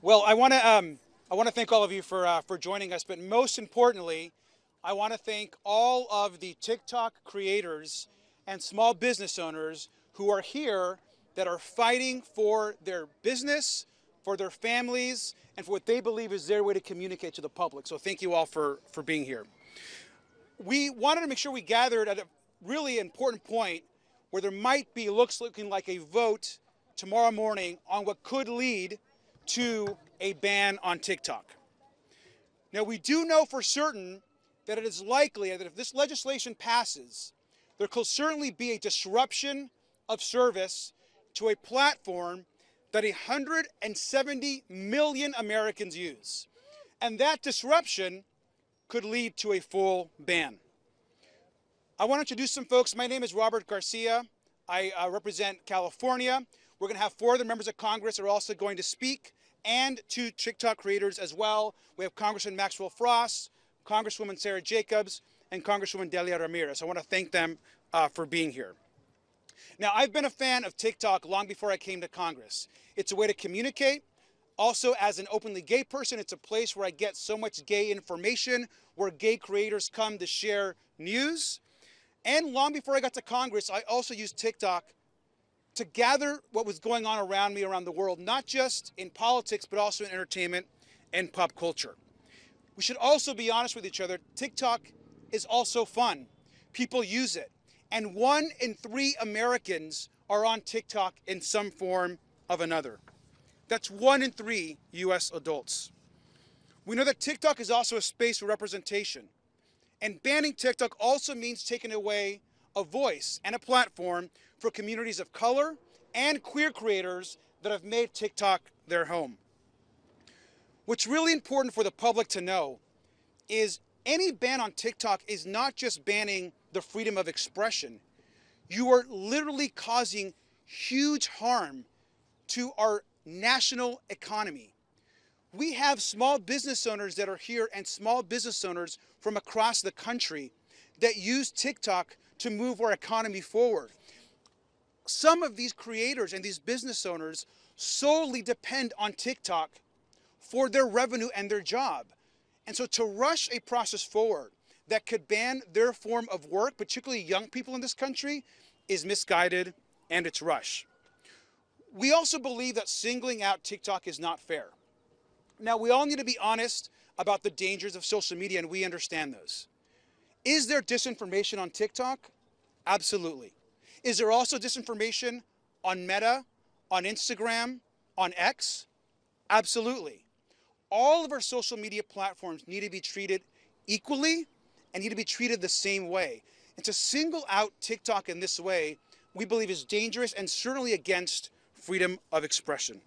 Well, I want to thank all of you for joining us, but most importantly, I want to thank all of the TikTok creators and small business owners who are here that are fighting for their business, for their families, and for what they believe is their way to communicate to the public. So thank you all for being here. We wanted to make sure we gathered at a really important point where there might be looking like a vote tomorrow morning on what could lead to a ban on TikTok. Now, we do know for certain that it is likely that if this legislation passes, there could certainly be a disruption of service to a platform that 170 million Americans use. And that disruption could lead to a full ban. I want to introduce some folks. My name is Robert Garcia. I represent California. We're going to have 4 other members of Congress who are also going to speak, and 2 TikTok creators as well. We have Congressman Maxwell Frost, Congresswoman Sarah Jacobs, and Congresswoman Delia Ramirez. I want to thank them for being here. Now, I've been a fan of TikTok long before I came to Congress. It's a way to communicate. Also, as an openly gay person, it's a place where I get so much gay information, where gay creators come to share news. And long before I got to Congress, I also used TikTok to gather what was going on around me around the world, not just in politics, but also in entertainment and pop culture. We should also be honest with each other. TikTok is also fun. People use it. And 1 in 3 Americans are on TikTok in some form of another. That's 1 in 3 US adults. We know that TikTok is also a space for representation. And banning TikTok also means taking away a voice and a platform for communities of color and queer creators that have made TikTok their home. What's really important for the public to know is any ban on TikTok is not just banning the freedom of expression. You are literally causing huge harm to our national economy. We have small business owners that are here and small business owners from across the country that use TikTok to move our economy forward. Some of these creators and these business owners solely depend on TikTok for their revenue and their job. And so to rush a process forward that could ban their form of work, particularly young people in this country, is misguided and it's rush. We also believe that singling out TikTok is not fair. Now, we all need to be honest about the dangers of social media, and we understand those. Is there disinformation on TikTok? Absolutely. Is there also disinformation on Meta, on Instagram, on X? Absolutely. All of our social media platforms need to be treated equally and need to be treated the same way. And to single out TikTok in this way, we believe is dangerous and certainly against freedom of expression.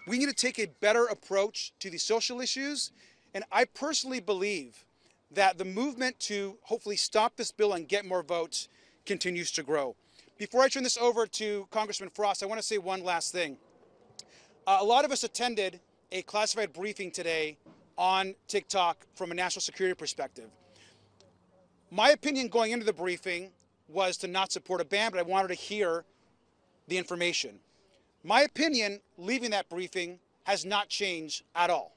We need to take a better approach to these social issues, and I personally believe that the movement to hopefully stop this bill and get more votes continues to grow. Before I turn this over to Congressman Frost, I want to say one last thing. A lot of us attended a classified briefing today on TikTok from a national security perspective. My opinion going into the briefing was to not support a ban, but I wanted to hear the information. My opinion leaving that briefing has not changed at all.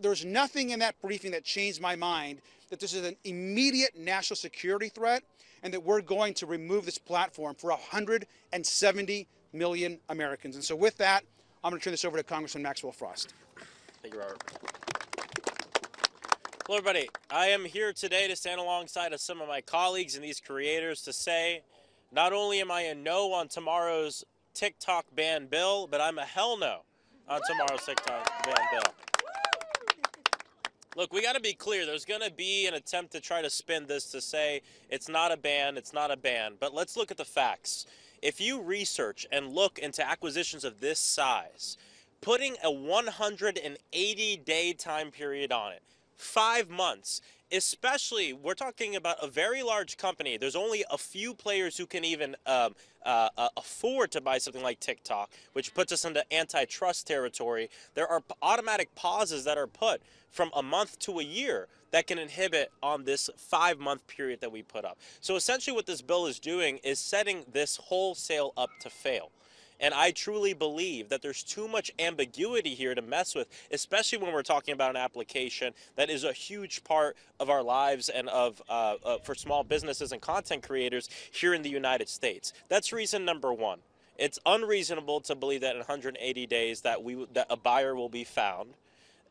There's nothing in that briefing that changed my mind that this is an immediate national security threat and that we're going to remove this platform for 170 million Americans. And so with that, I'm going to turn this over to Congressman Maxwell Frost. Thank you, Robert. Hello, everybody. I am here today to stand alongside of some of my colleagues and these creators to say, not only am I a no on tomorrow's TikTok ban bill, but I'm a hell no on tomorrow's TikTok ban bill. Look, we got to be clear. There's going to be an attempt to try to spin this to say it's not a ban, it's not a ban. But let's look at the facts. If you research and look into acquisitions of this size, putting a 180-day time period on it, 5 months, especially, we're talking about a very large company. There's only a few players who can even afford to buy something like TikTok, which puts us into antitrust territory. There are automatic pauses that are put from a month to a year that can inhibit on this 5-month period that we put up. So essentially what this bill is doing is setting this wholesale up to fail. And I truly believe that there's too much ambiguity here to mess with, especially when we're talking about an application that is a huge part of our lives and of for small businesses and content creators here in the United States. That's reason number one. It's unreasonable to believe that in 180 days that a buyer will be found.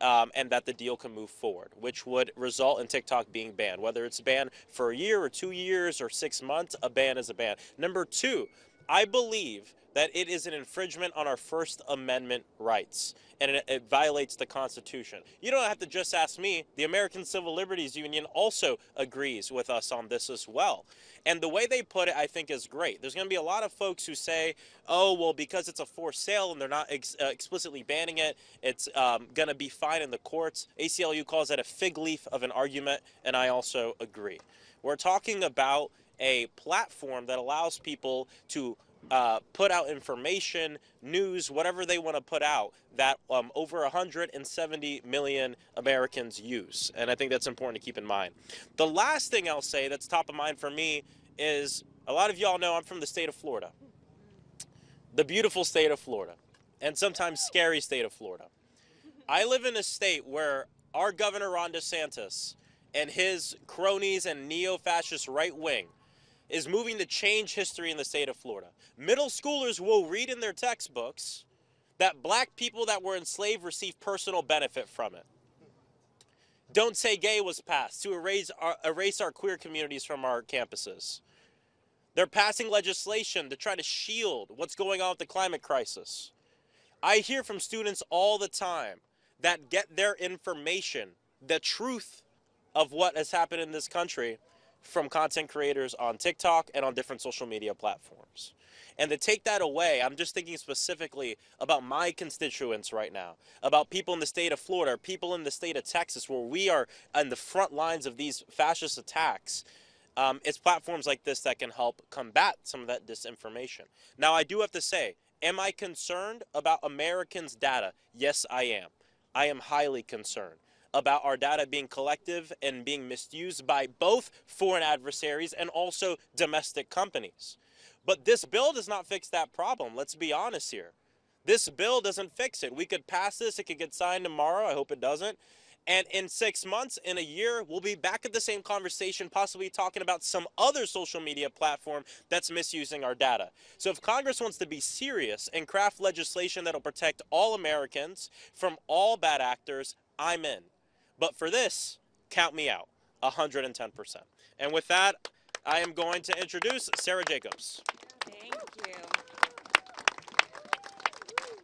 And that the deal can move forward, which would result in TikTok being banned. Whether it's banned for a year or 2 years or 6 months, a ban is a ban. Number two, I believe that it is an infringement on our First Amendment rights, and it violates the Constitution. You don't have to just ask me. The American Civil Liberties Union also agrees with us on this as well. And the way they put it, I think, is great. There's going to be a lot of folks who say, oh, well, because it's a for sale and they're not explicitly banning it, it's going to be fine in the courts. ACLU calls that a fig leaf of an argument, and I also agree. We're talking about a platform that allows people to put out information, news, whatever they want to put out that over 170 million Americans use. And I think that's important to keep in mind. The last thing I'll say that's top of mind for me is a lot of y'all know I'm from the state of Florida, the beautiful state of Florida, and sometimes scary state of Florida. I live in a state where our governor, Ron DeSantis, and his cronies and neo-fascist right wing is moving to change history in the state of Florida. Middle schoolers will read in their textbooks that black people that were enslaved received personal benefit from it. Don't Say Gay was passed to erase our queer communities from our campuses. They're passing legislation to try to shield what's going on with the climate crisis. I hear from students all the time that get their information, the truth of what has happened in this country, from content creators on TikTok and on different social media platforms. And to take that away, I'm just thinking specifically about my constituents right now, about people in the state of Florida, people in the state of Texas, where we are on the front lines of these fascist attacks. It's platforms like this that can help combat some of that disinformation. Now, I do have to say, am I concerned about Americans' data? Yes, I am. I am highly concerned about our data being collective and being misused by both foreign adversaries and also domestic companies. But this bill does not fix that problem. Let's be honest here. This bill doesn't fix it. We could pass this. It could get signed tomorrow. I hope it doesn't. And in 6 months, in a year, we'll be back at the same conversation, possibly talking about some other social media platform that's misusing our data. So if Congress wants to be serious and craft legislation that'll protect all Americans from all bad actors, I'm in. But for this, count me out, 110%. And with that, I am going to introduce Sarah Jacobs. Thank you.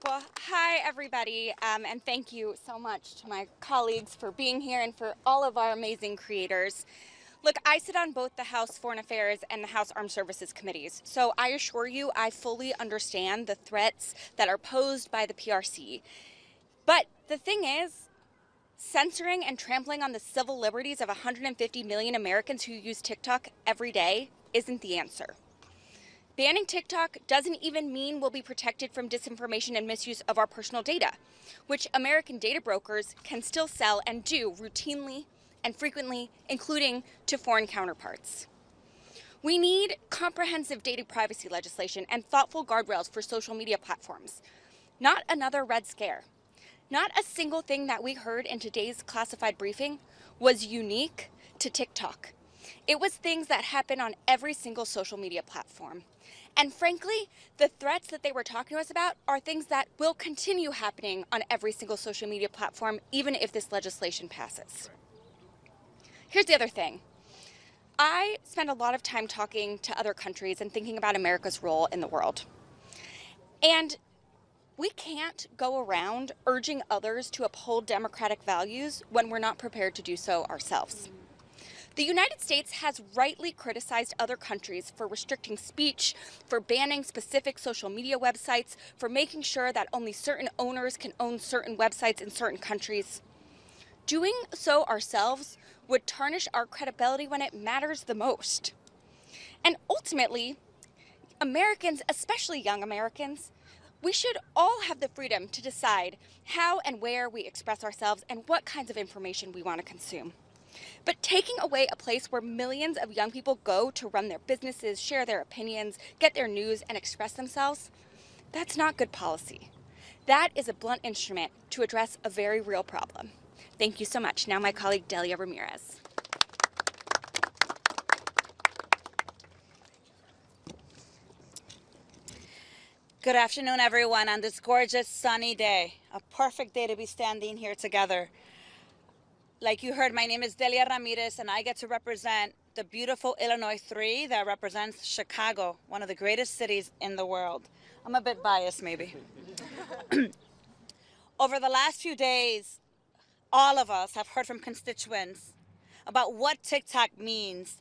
Well, hi, everybody, and thank you so much to my colleagues for being here and for all of our amazing creators. Look, I sit on both the House Foreign Affairs and the House Armed Services Committees, so I assure you I fully understand the threats that are posed by the PRC. But the thing is, censoring and trampling on the civil liberties of 150 million Americans who use TikTok every day isn't the answer. Banning TikTok doesn't even mean we'll be protected from disinformation and misuse of our personal data, which American data brokers can still sell and do routinely and frequently, including to foreign counterparts. We need comprehensive data privacy legislation and thoughtful guardrails for social media platforms, not another Red Scare. Not a single thing that we heard in today's classified briefing was unique to TikTok. It was things that happen on every single social media platform. And frankly, the threats that they were talking to us about are things that will continue happening on every single social media platform, even if this legislation passes. Here's the other thing. I spend a lot of time talking to other countries and thinking about America's role in the world. And we can't go around urging others to uphold democratic values when we're not prepared to do so ourselves. The United States has rightly criticized other countries for restricting speech, for banning specific social media websites, for making sure that only certain owners can own certain websites in certain countries. Doing so ourselves would tarnish our credibility when it matters the most. And ultimately, Americans, especially young Americans, we should all have the freedom to decide how and where we express ourselves and what kinds of information we want to consume. But taking away a place where millions of young people go to run their businesses, share their opinions, get their news, and express themselves, That's not good policy. That is a blunt instrument to address a very real problem. Thank you so much. Now my colleague Delia Ramirez. Good afternoon, everyone, on this gorgeous sunny day. A perfect day to be standing here together. Like you heard, my name is Delia Ramirez, and I get to represent the beautiful Illinois 3 that represents Chicago, one of the greatest cities in the world. I'm a bit biased, maybe. Over the last few days, all of us have heard from constituents about what TikTok means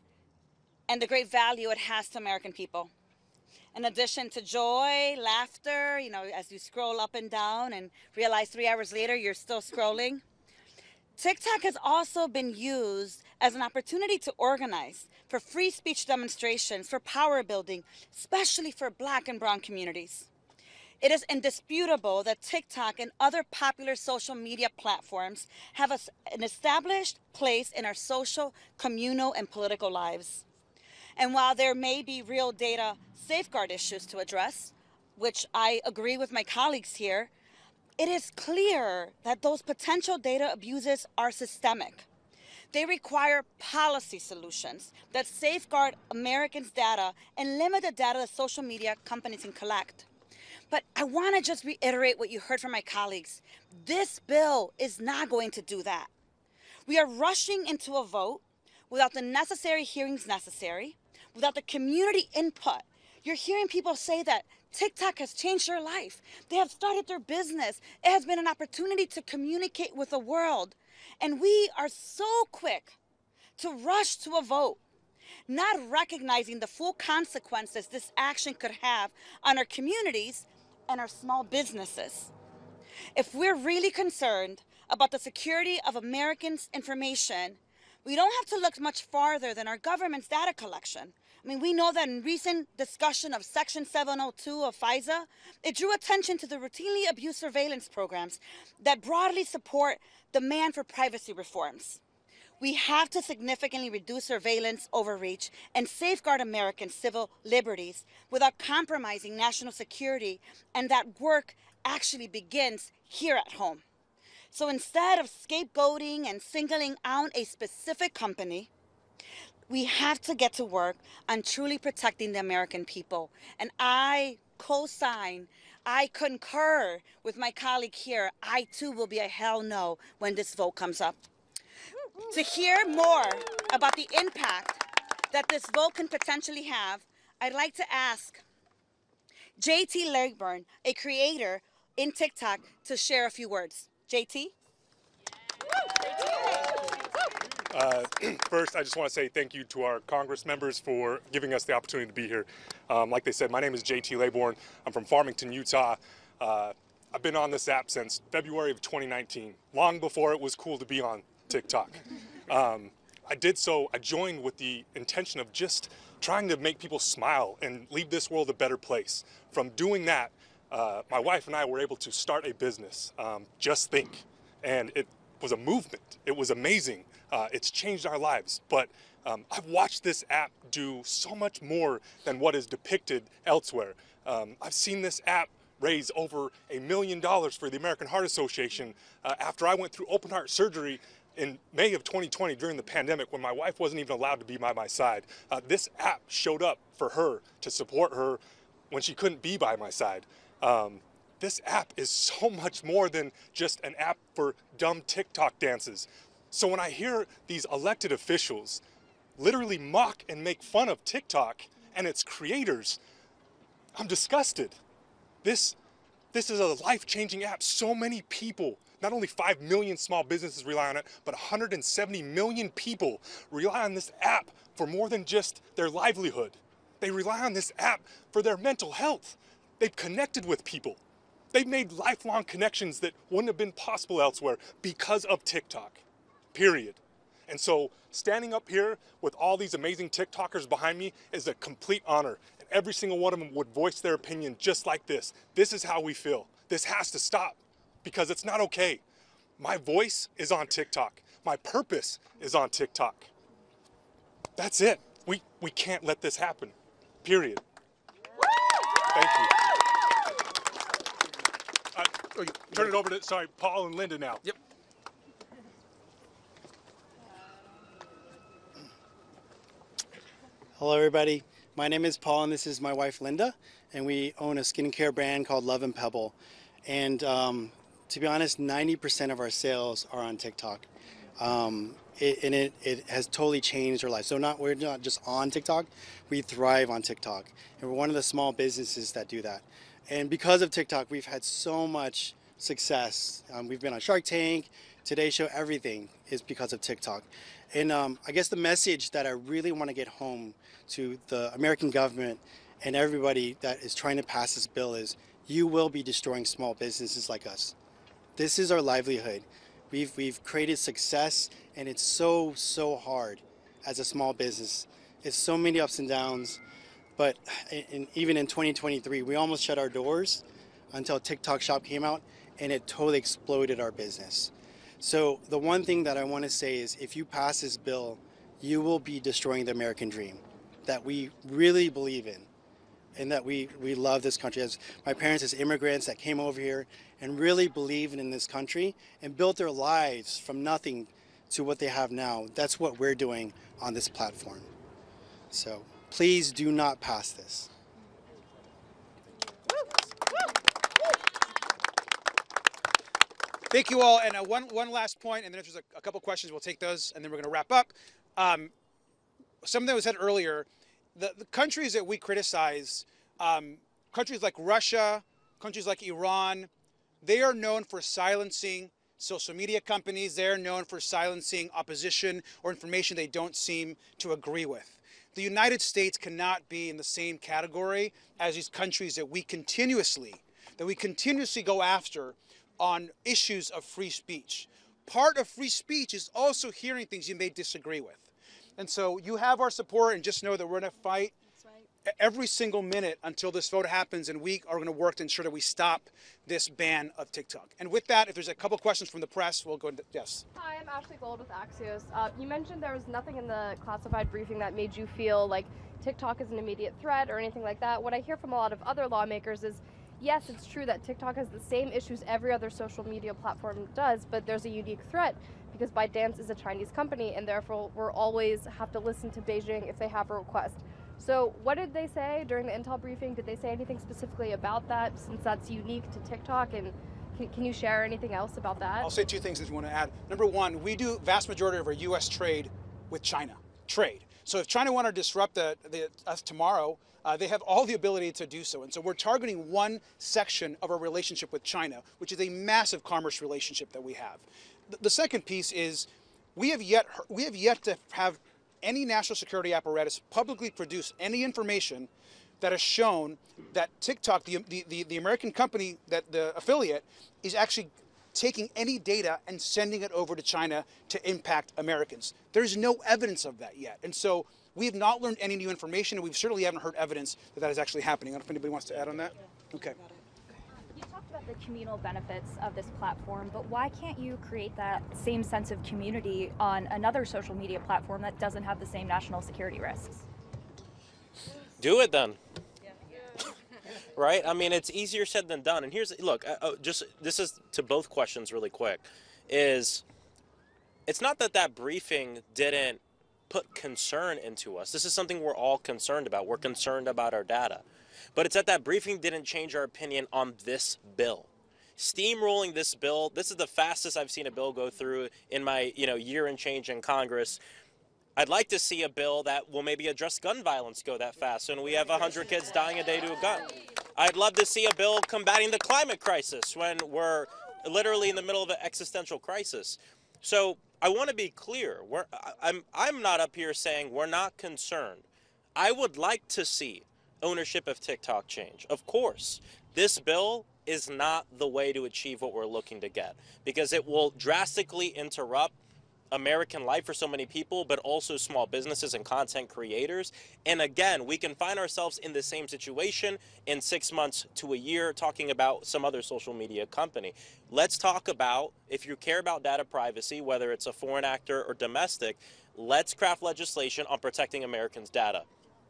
and the great value it has to American people. In addition to joy, laughter, as you scroll up and down and realize 3 hours later you're still scrolling, TikTok has also been used as an opportunity to organize for free speech demonstrations, for power building, especially for Black and brown communities. It is indisputable that TikTok and other popular social media platforms have an established place in our social, communal, and political lives. And while there may be real data safeguard issues to address, which I agree with my colleagues here, it is clear that those potential data abuses are systemic. They require policy solutions that safeguard Americans' data and limit the data that social media companies can collect. But I want to just reiterate what you heard from my colleagues. This bill is not going to do that. We are rushing into a vote without the necessary hearings necessary, without the community input. You're hearing people say that TikTok has changed their life. They have started their business. It has been an opportunity to communicate with the world. And we are so quick to rush to a vote, not recognizing the full consequences this action could have on our communities and our small businesses. If we're really concerned about the security of Americans' information, we don't have to look much farther than our government's data collection. I mean, we know that in recent discussion of Section 702 of FISA, it drew attention to the routinely abused surveillance programs that broadly support demand for privacy reforms. We have to significantly reduce surveillance overreach and safeguard American civil liberties without compromising national security, and that work actually begins here at home. So instead of scapegoating and singling out a specific company, we have to get to work on truly protecting the American people. And I co-sign, I concur with my colleague here. I too will be a hell no when this vote comes up. To hear more about the impact that this vote can potentially have, I'd like to ask JT Legburn, a creator in TikTok, to share a few words. JT? First, I just want to say thank you to our Congress members for giving us the opportunity to be here. Like they said, my name is JT Legburn. I'm from Farmington, Utah. I've been on this app since February of 2019, long before it was cool to be on TikTok. I joined with the intention of just trying to make people smile and leave this world a better place. From doing that, my wife and I were able to start a business, Just Think, and it was a movement. It was amazing. It's changed our lives, but I've watched this app do so much more than what is depicted elsewhere. I've seen this app raise over $1 million for the American Heart Association after I went through open heart surgery in May of 2020 during the pandemic when my wife wasn't even allowed to be by my side. This app showed up for her to support her when she couldn't be by my side. This app is so much more than just an app for dumb TikTok dances. So when I hear these elected officials literally mock and make fun of TikTok and its creators, I'm disgusted. This is a life-changing app. So many people, not only 5 million small businesses rely on it, but 170 million people rely on this app for more than just their livelihood. They rely on this app for their mental health. They've connected with people. They've made lifelong connections that wouldn't have been possible elsewhere because of TikTok, period. And so standing up here with all these amazing TikTokers behind me is a complete honor. And every single one of them would voice their opinion just like this. This is how we feel. This has to stop because it's not okay. My voice is on TikTok. My purpose is on TikTok. That's it. We can't let this happen, period. Thank you. turn it over to, sorry, Paul and Linda now. Yep. Hello, everybody. My name is Paul, and this is my wife, Linda, and we own a skincare brand called Love and Pebble. And to be honest, 90% of our sales are on TikTok. It has totally changed our life. So we're not just on TikTok, we thrive on TikTok. And we're one of the small businesses that do that. And because of TikTok, we've had so much success. We've been on Shark Tank, Today Show, everything is because of TikTok. And I guess the message that I really want to get home to the American government and everybody that is trying to pass this bill is, you will be destroying small businesses like us. This is our livelihood. We've created success, and it's so hard as a small business. It's so many ups and downs, but even in 2023, we almost shut our doors until TikTok Shop came out, and it totally exploded our business. So the one thing that I want to say is, if you pass this bill, you will be destroying the American dream that we really believe in, and that we love this country. As my parents as immigrants that came over here and really believed in this country and built their lives from nothing to what they have now. That's what we're doing on this platform. So please do not pass this. Thank you all. And one last point, and then if there's a couple questions, we'll take those, and then we're going to wrap up. Something that was said earlier, the countries that we criticize, countries like Russia, countries like Iran, they are known for silencing social media companies. They're known for silencing opposition or information they don't seem to agree with. The United States cannot be in the same category as these countries that we continuously go after on issues of free speech. Part of free speech is also hearing things you may disagree with. And so you have our support, and just know that we're going to fight every single minute until this vote happens, and we are going to work to ensure that we stop this ban of TikTok. And with that, if there's a couple questions from the press, we'll go into, yes. Hi, I'm Ashley Gold with Axios. You mentioned there was nothing in the classified briefing that made you feel like TikTok is an immediate threat or anything like that. What I hear from a lot of other lawmakers is, yes, it's true that TikTok has the same issues every other social media platform does, but there's a unique threat because ByteDance is a Chinese company, and therefore we'll always have to listen to Beijing if they have a request. So what did they say during the Intel briefing? Did they say anything specifically about that, since that's unique to TikTok? And can you share anything else about that? I'll say two things that you want to add. Number one, we do vast majority of our U.S. trade with China. So if China want to disrupt us tomorrow, they have all the ability to do so. And so we're targeting one section of our relationship with China, which is a massive commerce relationship that we have. The second piece is we have yet to have any national security apparatus publicly produce any information that has shown that TikTok, the American company, that the affiliate, is actually taking any data and sending it over to China to impact Americans. There's no evidence of that yet. And so we have not learned any new information, and we certainly haven't heard evidence that that is actually happening. I don't know if anybody wants to add on that. Okay. You talked about the communal benefits of this platform, but why can't you create that same sense of community on another social media platform that doesn't have the same national security risks? Do it then. Right? I mean, it's easier said than done. And here's, look, this is to both questions really quick, is it's not that briefing didn't put concern into us. This is something we're all concerned about. We're concerned about our data. But it's that briefing didn't change our opinion on this bill. Steamrolling this bill, this is the fastest I've seen a bill go through in my year and change in Congress. I'd like to see a bill that will maybe address gun violence go that fast when we have 100 kids dying a day to a gun. I'd love to see a bill combating the climate crisis when we're literally in the middle of an existential crisis. So I want to be clear. I'm not up here saying we're not concerned. I would like to see ownership of TikTok change. Of course, this bill is not the way to achieve what we're looking to get, because it will drastically interrupt American life for so many people, but also small businesses and content creators. And again, we can find ourselves in the same situation in 6 months to a year talking about some other social media company. Let's talk about, if you care about data privacy, whether it's a foreign actor or domestic, let's craft legislation on protecting Americans' data,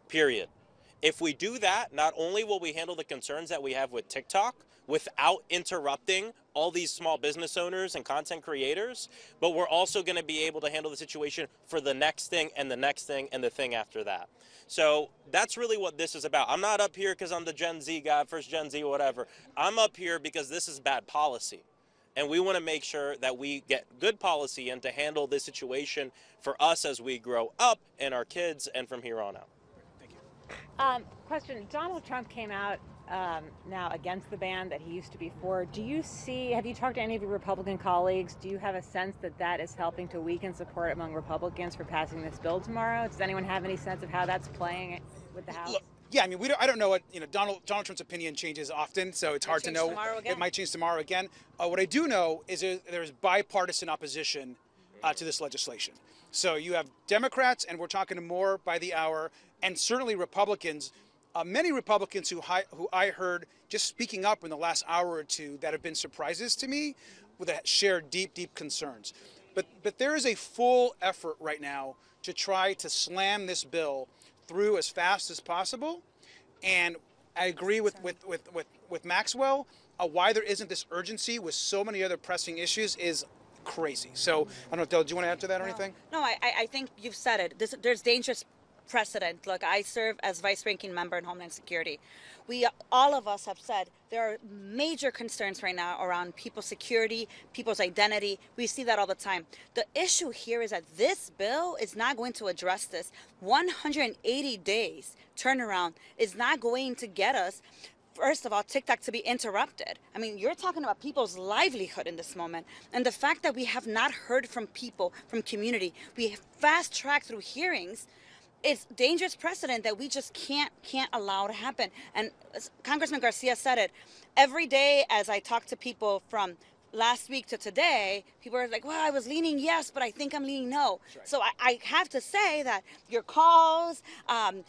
period. If we do that, not only will we handle the concerns that we have with TikTok without interrupting all these small business owners and content creators, but we're also going to be able to handle the situation for the next thing and the next thing and the thing after that. So that's really what this is about. I'm not up here because I'm the Gen Z guy, first Gen Z, whatever. I'm up here because this is bad policy. And we want to make sure that we get good policy in to handle this situation for us as we grow up and our kids and from here on out. Question, Donald Trump came out now against the ban that he used to be for. Have you talked to any of your Republican colleagues? Do you have a sense that that is helping to weaken support among Republicans for passing this bill tomorrow? Does anyone have any sense of how that's playing with the House? Look, yeah, I mean, I don't know what, Donald Trump's opinion changes often, so it's hard to know. It might change tomorrow again. What I do know is there's bipartisan opposition to this legislation. So you have Democrats, and we're talking more by the hour, and certainly Republicans, many Republicans who I heard just speaking up in the last hour or two that have been surprises to me, that share deep, deep concerns. But there is a full effort right now to try to slam this bill through as fast as possible. And I agree with Maxwell. Why there isn't this urgency with so many other pressing issues is crazy. So I don't know, Del, do you want to add to that or anything? No, I think you've said it. There's dangerous precedent. Look, I serve as vice ranking member in Homeland Security. All of us have said there are major concerns right now around people's security, people's identity. We see that all the time. The issue here is that this bill is not going to address this. 180 days turnaround is not going to get us, first of all, TikTok to be interrupted. I mean, you're talking about people's livelihood in this moment. And the fact that we have not heard from people, from community, we fast-track through hearings, it's dangerous precedent that we just can't allow to happen. And Congressman Garcia said it. Every day as I talk to people from last week to today, people are like, well, I was leaning yes, but I think I'm leaning no. Right. So I have to say that your calls,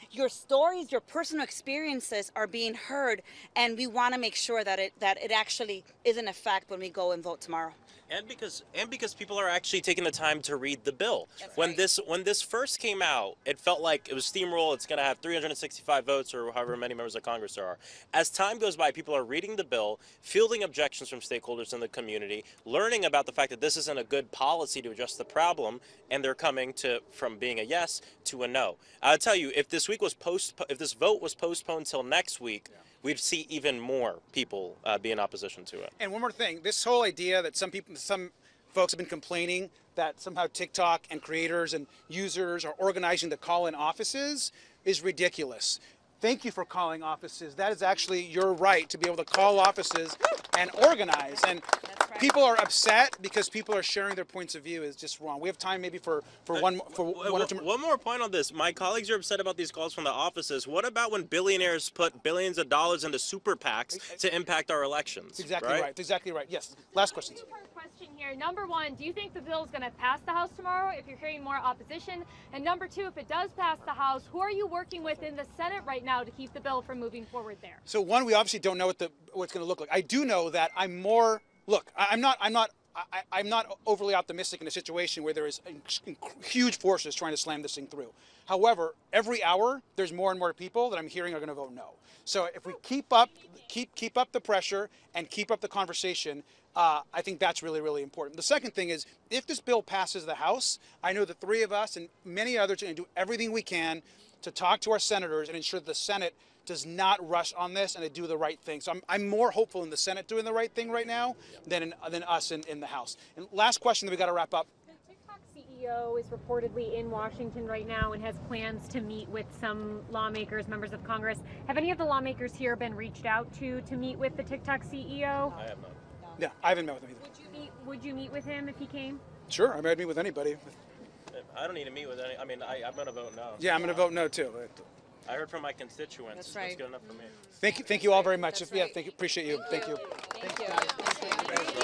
your stories, your personal experiences are being heard, and we want to make sure that it actually is in effect when we go and vote tomorrow. And because people are actually taking the time to read the bill. That's when right. when this first came out, it felt like it was steamroll. It's going to have 365 votes or however many members of Congress there are. As time goes by, people are reading the bill, fielding objections from stakeholders in the community, learning about the fact that this isn't a good policy to address the problem, and they're coming from being a yes to a no. I'll tell you, if this vote was postponed till next week, we'd see even more people be in opposition to it. And one more thing, this whole idea that some folks have been complaining that somehow TikTok and creators and users are organizing to call in offices is ridiculous. Thank you for calling offices. That is actually your right to be able to call offices and organize. And people are upset because people are sharing their points of view is just wrong. We have time maybe for one or two more. One more point on this. My colleagues are upset about these calls from the offices. What about when billionaires put billions of dollars into super PACs to impact our elections? That's exactly right. That's exactly right. Yes. Last question. Two-part question here. Number one, do you think the bill is going to pass the House tomorrow if you're hearing more opposition? And number two, if it does pass the House, who are you working with in the Senate right now to keep the bill from moving forward there? So one, we obviously don't know what it's going to look like. I do know that I'm not overly optimistic in a situation where there is huge forces trying to slam this thing through. However, every hour there's more and more people that I'm hearing are going to vote no. So if we keep up the pressure and keep up the conversation, I think that's really, really important. The second thing is, if this bill passes the House, I know the three of us and many others are going to do everything we can to talk to our senators and ensure the Senate does not rush on this and they do the right thing. So I'm more hopeful in the Senate doing the right thing right now than us in the House. And last question that we got to wrap up. The TikTok CEO is reportedly in Washington right now and has plans to meet with some lawmakers, members of Congress. Have any of the lawmakers here been reached out to meet with the TikTok CEO? I have not. Yeah, I haven't met with him either. Would you meet with him if he came? Sure, I'd meet with anybody. I don't need to meet with any. I mean, I'm going to vote no. Yeah, I'm going to vote no too. I heard from my constituents. That's right. That's good enough for me. Thank you all very much. That's Yeah, right. thank you. Appreciate you. Thank you. Thank you.